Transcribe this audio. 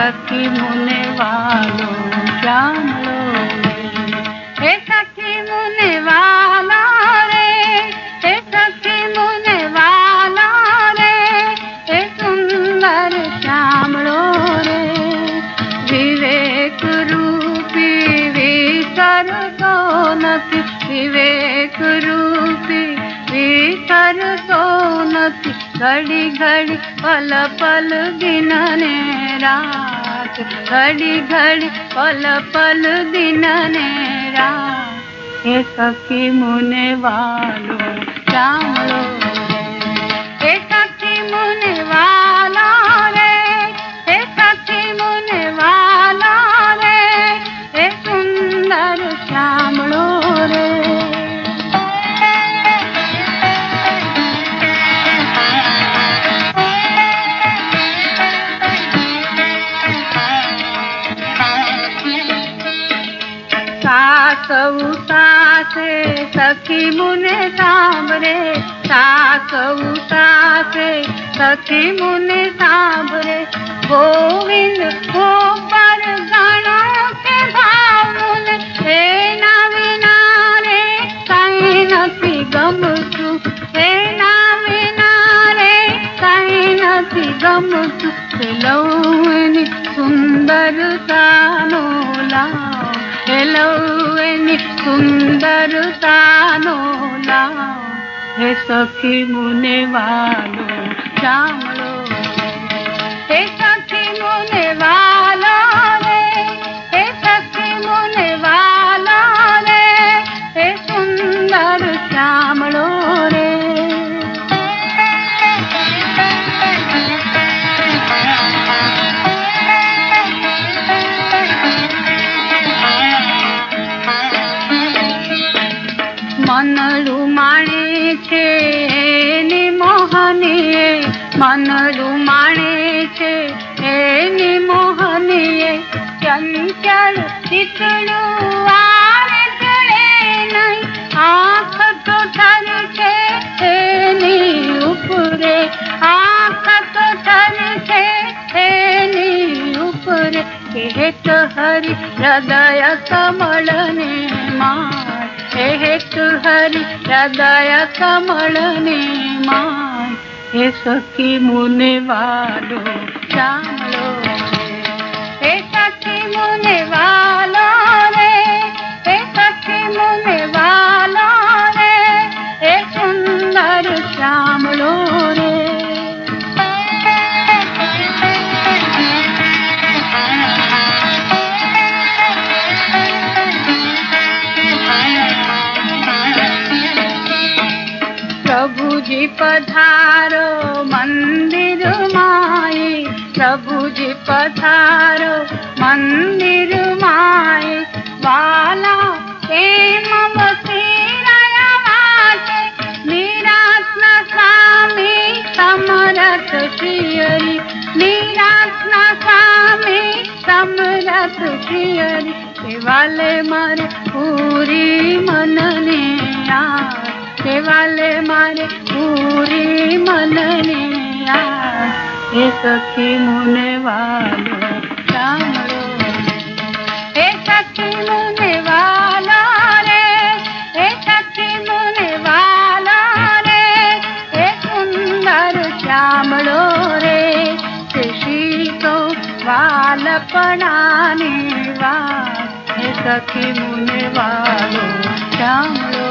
सखी मुने वालो श्यामलो रे, हे सखी मुने वाला रे, हे सखी मुने वाला रे, हे सुंदर श्यामलो रे। विवेक रूपी विसर तो नथी, विवेक रूपी विसर तो नथी, घड़ी घड़ी पल पल दिन ने रात, घड़ी घड़ी पल पल दिन ने रात। हे सखी मुने वालो श्यामलो रे, हे सखी मुने वाला रे, हे सखी मुने वाला रे, हे सुंदर श्यामलो रे। सासु सासे सखी मुने सांभरे, सासु सासे सखी मुने सांभरे, गोविंद गोबर गणों के भाव मुने, एना विना रे कहीं नथी गमतुं, एना विना रे कहीं नथी गमतुं। लऊ एनी सुंदरता नो लाव, लऊ एनी सुंदरता नो लाव। हे सखी मुने वालो श्यामलो रे, हे सखी मुने वालो रे, हे सखी मुने वालो रे, हे सुंदर श्यामलो रे। मनलू माणे छे एनी मोहनीए, मनलू माणे छे एनी मोहनीए, चंचल चितड़ू आवे चढ़े नहीं, आँख तो ठर छे एनी उपरे, आँख तो ठर छे एनी उपरे। हेत हरि हृदय कमल ने मार, हेत हरि हृदय कमल ने मान। हे सखी मुने वालो श्यामलो रे, हे सखी मुने वालो रे, हे सखी मुने वालो रे, हे सुंदर श्यामलो रे। प्रभु जी पधारो मंदिर माए, प्रभु जी पधारो मंदिर माए, वाला प्रेम वसीराया वाटे, निरासना स्वामी समरथ श्रीहरि, निरासना स्वामी समरथ श्रीहरि। सेवाले मारे पूरी मनने यार, सेवाले मारे पूरी मनने यार। हे सखी मुने वालो श्यामलो रे, हे सखी मुने वालो रे, हे सखी मुने वालो रे, हे सुंदर श्यामलो रे। ऋषि तो वालपणानी वात, हे सखी मुने वालो श्यामलो